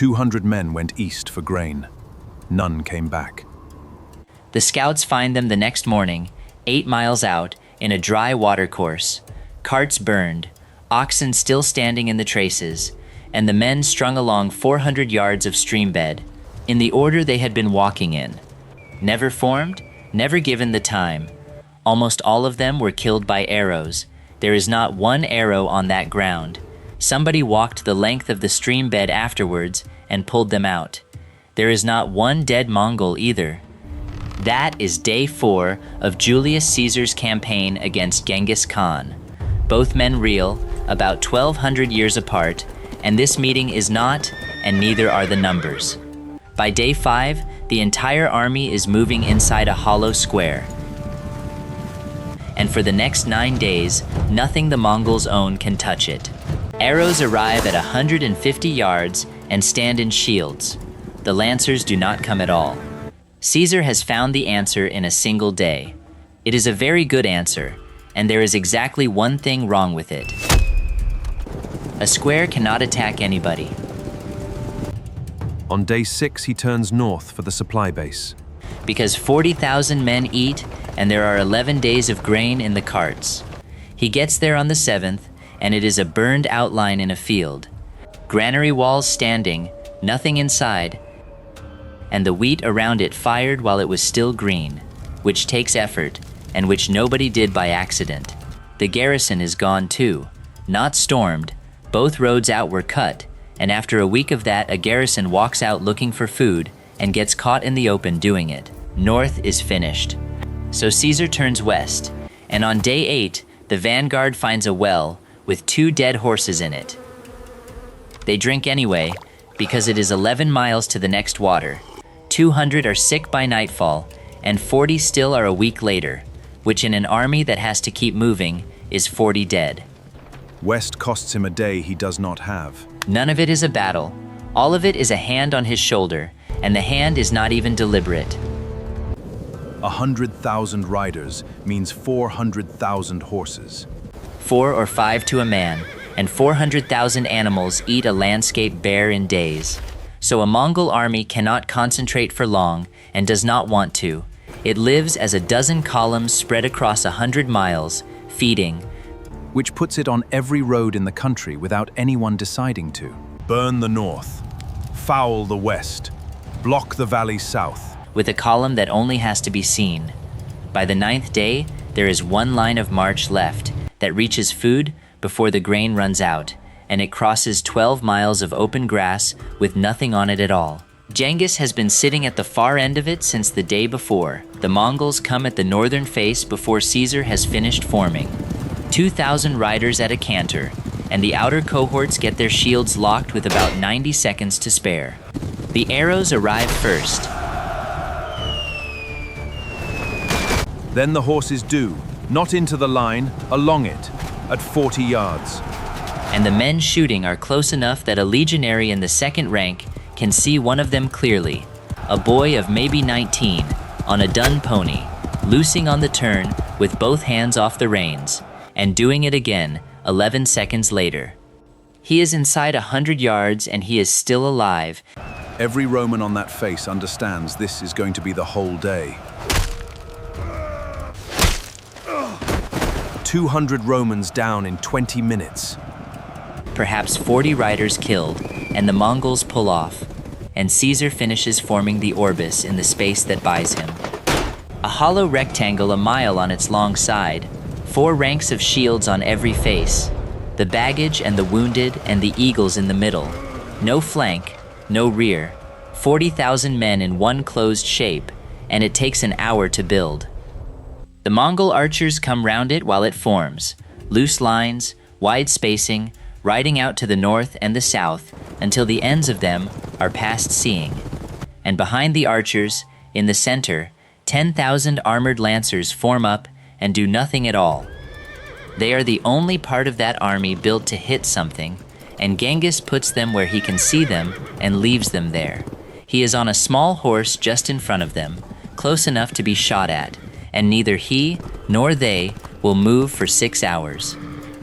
200 men went east for grain. None came back. The scouts find them the next morning, 8 miles out, in a dry watercourse, carts burned, oxen still standing in the traces, and the men strung along 400 yards of stream bed, in the order they had been walking in. Never formed, never given the time. Almost all of them were killed by arrows. There is not one arrow on that ground. Somebody walked the length of the stream bed afterwards and pulled them out. There is not one dead Mongol either. That is day 4 of Julius Caesar's campaign against Genghis Khan. Both men real, about 1,200 years apart, and this meeting is not, and neither are the numbers. By day 5, the entire army is moving inside a hollow square. And for the next 9 days, nothing the Mongols own can touch it. Arrows arrive at 150 yards and stand in shields. The lancers do not come at all. Caesar has found the answer in a single day. It is a very good answer, and there is exactly one thing wrong with it. A square cannot attack anybody. On day 6, he turns north for the supply base. Because 40,000 men eat, and there are 11 days of grain in the carts. He gets there on the 7th, and it is a burned outline in a field. Granary walls standing, nothing inside, and the wheat around it fired while it was still green, which takes effort, and which nobody did by accident. The garrison is gone too, not stormed. Both roads out were cut, and after a week of that, a garrison walks out looking for food and gets caught in the open doing it. North is finished. So Caesar turns west, and on day 8, the vanguard finds a well with 2 dead horses in it. They drink anyway, because it is 11 miles to the next water. 200 are sick by nightfall, and 40 still are a week later, which in an army that has to keep moving is 40 dead. West costs him a day he does not have. None of it is a battle. All of it is a hand on his shoulder, and the hand is not even deliberate. 100,000 riders means 400,000 horses. 4 or 5 to a man, and 400,000 animals eat a landscape bare in days. So a Mongol army cannot concentrate for long and does not want to. It lives as a dozen columns spread across 100 miles, feeding, which puts it on every road in the country without anyone deciding to. Burn the north, foul the west, block the valley south. with a column that only has to be seen. By the 9th day, there is one line of march left that reaches food before the grain runs out, and it crosses 12 miles of open grass with nothing on it at all. Genghis has been sitting at the far end of it since the day before. The Mongols come at the northern face before Caesar has finished forming. 2,000 riders at a canter, and the outer cohorts get their shields locked with about 90 seconds to spare. The arrows arrive first. Then the horses do, not into the line, along it, at 40 yards. And the men shooting are close enough that a legionary in the second rank can see one of them clearly, a boy of maybe 19, on a dun pony, loosing on the turn with both hands off the reins, and doing it again 11 seconds later. He is inside 100 yards and he is still alive. Every Roman on that face understands this is going to be the whole day. 200 Romans down in 20 minutes. Perhaps 40 riders killed, and the Mongols pull off, and Caesar finishes forming the Orbis in the space that buys him. A hollow rectangle a mile on its long side, 4 ranks of shields on every face, the baggage and the wounded and the eagles in the middle. No flank, no rear, 40,000 men in one closed shape, and it takes an hour to build. The Mongol archers come round it while it forms, loose lines, wide spacing, riding out to the north and the south until the ends of them are past seeing. And behind the archers, in the center, 10,000 armored lancers form up and do nothing at all. They are the only part of that army built to hit something, and Genghis puts them where he can see them and leaves them there. He is on a small horse just in front of them, close enough to be shot at, and neither he nor they will move for 6 hours.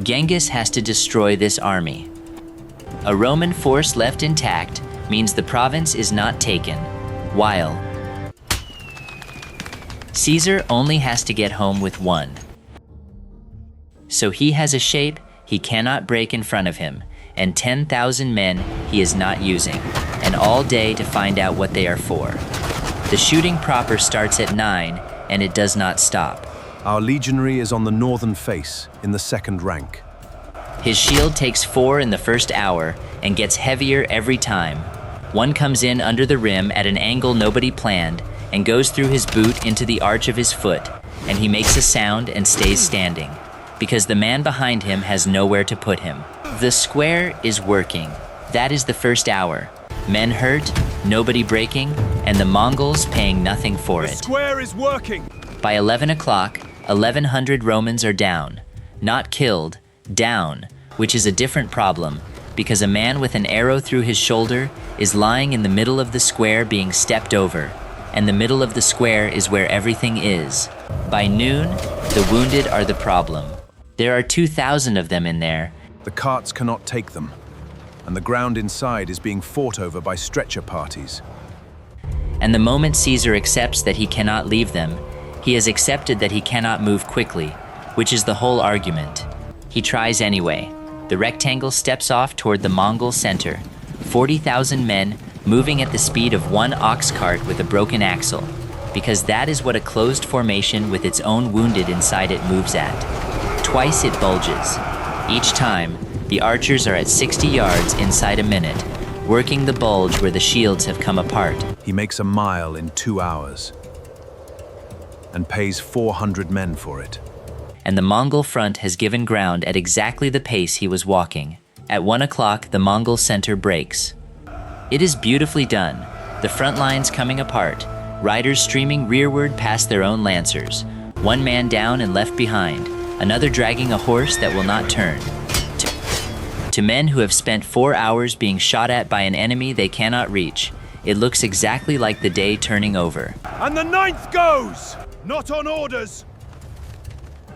Genghis has to destroy this army. A Roman force left intact means the province is not taken, while Caesar only has to get home with one. So he has a shape he cannot break in front of him, and 10,000 men he is not using, and all day to find out what they are for. The shooting proper starts at 9, and it does not stop. Our legionary is on the northern face, in the second rank. His shield takes 4 in the first hour, and gets heavier every time. One comes in under the rim at an angle nobody planned, and goes through his boot into the arch of his foot, and he makes a sound and stays standing, because the man behind him has nowhere to put him. The square is working. That is the first hour. Men hurt, nobody breaking, and the Mongols paying nothing for it. The square is working! By 11 o'clock, 1,100 Romans are down. Not killed, down, which is a different problem, because a man with an arrow through his shoulder is lying in the middle of the square being stepped over, and the middle of the square is where everything is. By noon, the wounded are the problem. There are 2,000 of them in there. The carts cannot take them, and the ground inside is being fought over by stretcher parties. And the moment Caesar accepts that he cannot leave them, he has accepted that he cannot move quickly, which is the whole argument. He tries anyway. The rectangle steps off toward the Mongol center, 40,000 men moving at the speed of one ox cart with a broken axle, because that is what a closed formation with its own wounded inside it moves at. Twice it bulges. Each time, the archers are at 60 yards inside a minute, working the bulge where the shields have come apart. He makes a mile in 2 hours, and pays 400 men for it. And the Mongol front has given ground at exactly the pace he was walking. At 1 o'clock, the Mongol center breaks. It is beautifully done, the front lines coming apart, riders streaming rearward past their own lancers, one man down and left behind, another dragging a horse that will not turn. To men who have spent 4 hours being shot at by an enemy they cannot reach, it looks exactly like the day turning over. And the 9th goes! Not on orders!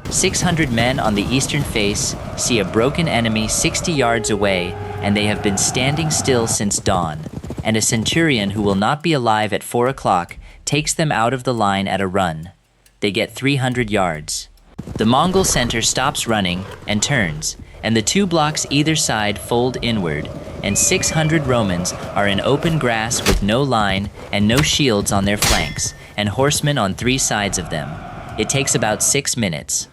600 men on the eastern face see a broken enemy 60 yards away, and they have been standing still since dawn, and a centurion who will not be alive at 4 o'clock takes them out of the line at a run. They get 300 yards. The Mongol center stops running and turns, and the 2 blocks either side fold inward, and 600 Romans are in open grass with no line and no shields on their flanks, and horsemen on 3 sides of them. It takes about 6 minutes.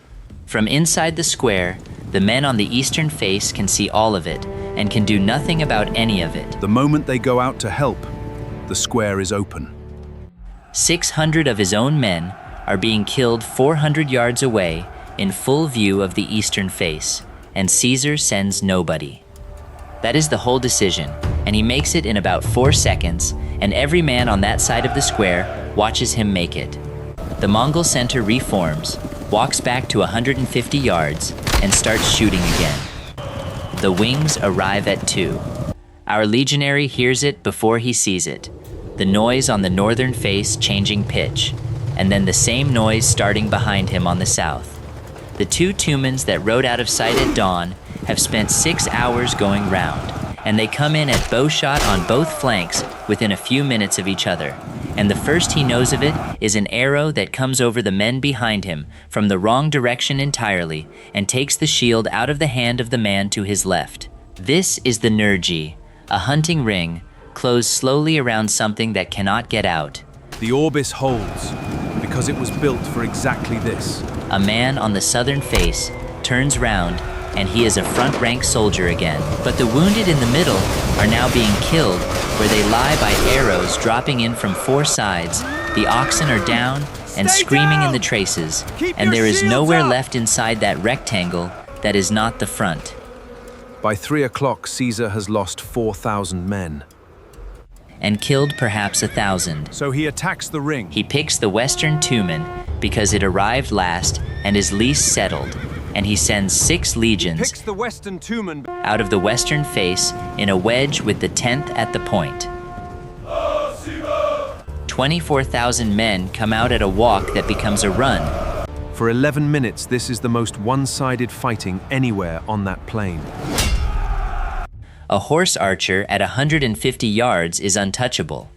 From inside the square, the men on the eastern face can see all of it, and can do nothing about any of it. The moment they go out to help, the square is open. 600 of his own men are being killed 400 yards away in full view of the eastern face, and Caesar sends nobody. That is the whole decision, and he makes it in about 4 seconds, and every man on that side of the square watches him make it. The Mongol center reforms, walks back to 150 yards, and starts shooting again. The wings arrive at 2. Our legionary hears it before he sees it, the noise on the northern face changing pitch, and then the same noise starting behind him on the south. The 2 tumens that rode out of sight at dawn have spent 6 hours going round, and they come in at bowshot on both flanks within a few minutes of each other. And the first he knows of it is an arrow that comes over the men behind him from the wrong direction entirely and takes the shield out of the hand of the man to his left. This is the nurgi, a hunting ring, closed slowly around something that cannot get out. The Orbis holds, because it was built for exactly this. A man on the southern face turns round, and he is a front-rank soldier again. But the wounded in the middle are now being killed, where they lie by arrows dropping in from 4 sides. The oxen are down and screaming in the traces, and there is nowhere left inside that rectangle that is not the front. By 3 o'clock, Caesar has lost 4,000 men. And killed perhaps 1,000. So he attacks the ring. He picks the western tumen because it arrived last and is least settled, and he sends 6 legions Picks the western tumen out of the western face in a wedge with the 10th at the point. 24,000 men come out at a walk that becomes a run. For 11 minutes, this is the most one-sided fighting anywhere on that plain. A horse archer at 150 yards is untouchable.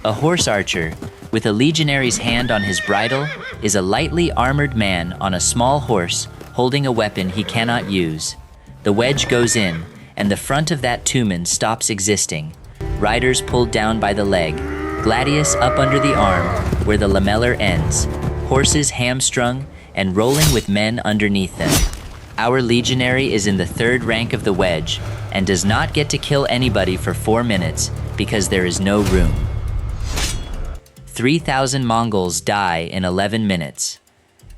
A horse archer, with a legionary's hand on his bridle, is a lightly armored man on a small horse holding a weapon he cannot use. The wedge goes in, and the front of that tumen stops existing. Riders pulled down by the leg, gladius up under the arm where the lamellar ends, horses hamstrung and rolling with men underneath them. Our legionary is in the third rank of the wedge and does not get to kill anybody for 4 minutes because there is no room. 3,000 Mongols die in 11 minutes.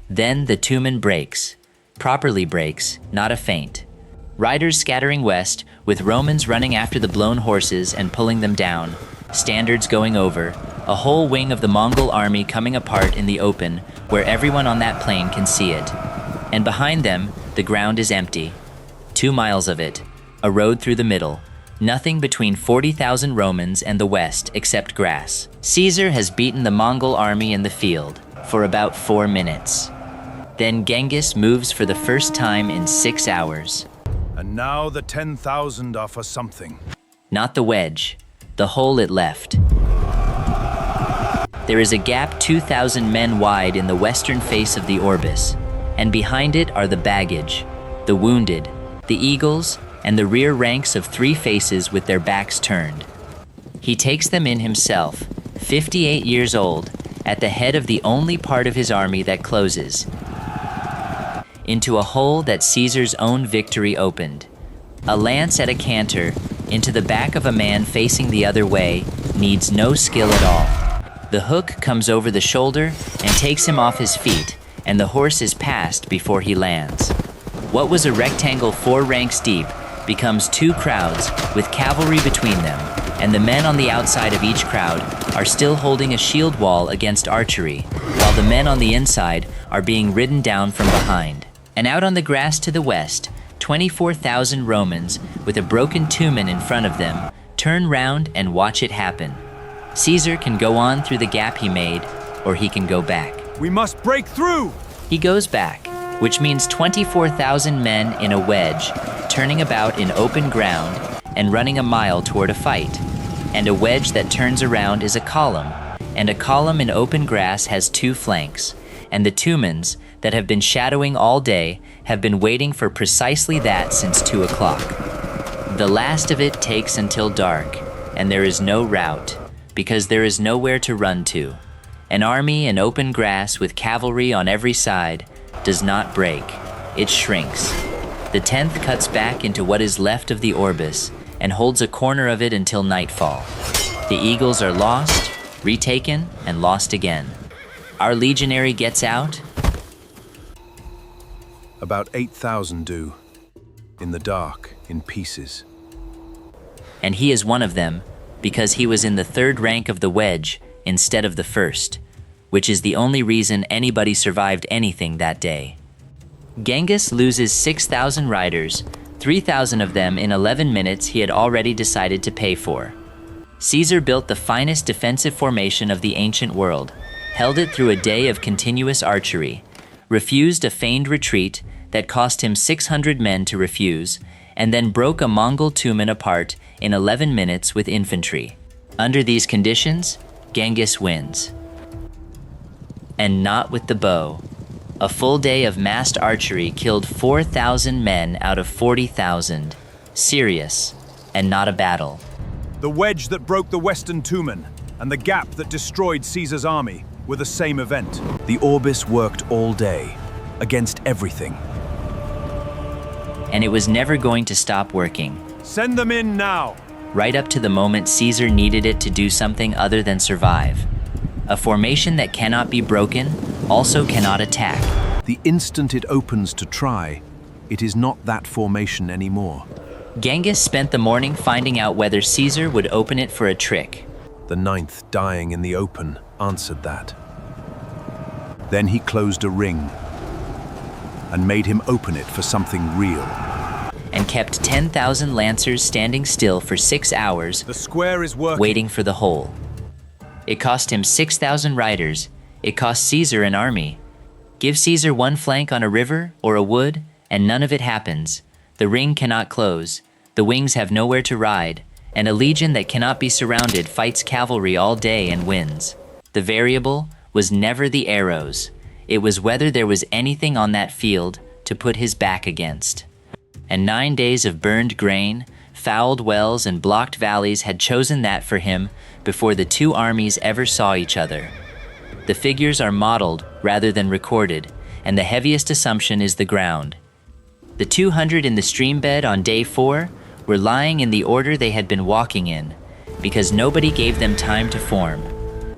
Then the tumen breaks, properly breaks, not a feint. Riders scattering west, with Romans running after the blown horses and pulling them down, standards going over, a whole wing of the Mongol army coming apart in the open where everyone on that plain can see it. And behind them, the ground is empty. 2 miles of it, a road through the middle, nothing between 40,000 Romans and the west except grass. Caesar has beaten the Mongol army in the field for about 4 minutes. Then Genghis moves for the first time in 6 hours. And now the 10,000 are for something. Not the wedge, the hole it left. There is a gap 2,000 men wide in the western face of the Orbis, and behind it are the baggage, the wounded, the eagles, and the rear ranks of 3 faces with their backs turned. He takes them in himself, 58 years old, at the head of the only part of his army that closes, into a hole that Caesar's own victory opened. A lance at a canter into the back of a man facing the other way needs no skill at all. The hook comes over the shoulder and takes him off his feet, and the horse is passed before he lands. What was a rectangle 4 ranks deep becomes 2 crowds with cavalry between them, and the men on the outside of each crowd are still holding a shield wall against archery, while the men on the inside are being ridden down from behind. And out on the grass to the west, 24,000 Romans with a broken tumen in front of them turn round and watch it happen. Caesar can go on through the gap he made, or he can go back. We must break through! He goes back, which means 24,000 men in a wedge, turning about in open ground and running a mile toward a fight. And a wedge that turns around is a column, and a column in open grass has 2 flanks, and the tumens that have been shadowing all day have been waiting for precisely that since 2 o'clock. The last of it takes until dark, and there is no route, because there is nowhere to run to. An army in open grass with cavalry on every side does not break, it shrinks. The 10th cuts back into what is left of the Orbis and holds a corner of it until nightfall. The eagles are lost, retaken, and lost again. Our legionary gets out. About 8,000 do, in the dark, in pieces. And he is one of them, because he was in the 3rd rank of the wedge instead of the 1st, which is the only reason anybody survived anything that day. Genghis loses 6,000 riders, 3,000 of them in 11 minutes he had already decided to pay for. Caesar built the finest defensive formation of the ancient world, held it through a day of continuous archery, refused a feigned retreat that cost him 600 men to refuse, and then broke a Mongol tumen apart in 11 minutes with infantry. Under these conditions, Genghis wins. And not with the bow. A full day of massed archery killed 4,000 men out of 40,000. Serious, and not a battle. The wedge that broke the western tumen and the gap that destroyed Caesar's army were the same event. The Orbis worked all day, against everything. And it was never going to stop working. Send them in now! Right up to the moment Caesar needed it to do something other than survive. A formation that cannot be broken also cannot attack. The instant it opens to try, it is not that formation anymore. Genghis spent the morning finding out whether Caesar would open it for a trick. The 9th, dying in the open, answered that. Then he closed a ring and made him open it for something real. And kept 10,000 lancers standing still for 6 hours, The square is working. waiting for the hole. It cost him 6,000 riders. It cost Caesar an army. Give Caesar one flank on a river or a wood, and none of it happens. The ring cannot close. The wings have nowhere to ride, and a legion that cannot be surrounded fights cavalry all day and wins. The variable was never the arrows. It was whether there was anything on that field to put his back against. And 9 days of burned grain, fouled wells, and blocked valleys had chosen that for him before the two armies ever saw each other. The figures are modeled rather than recorded, and the heaviest assumption is the ground. The 200 in the stream bed on day 4 were lying in the order they had been walking in, because nobody gave them time to form.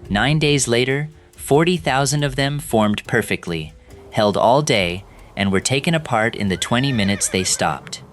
9 days later, 40,000 of them formed perfectly, held all day, and were taken apart in the 20 minutes they stopped.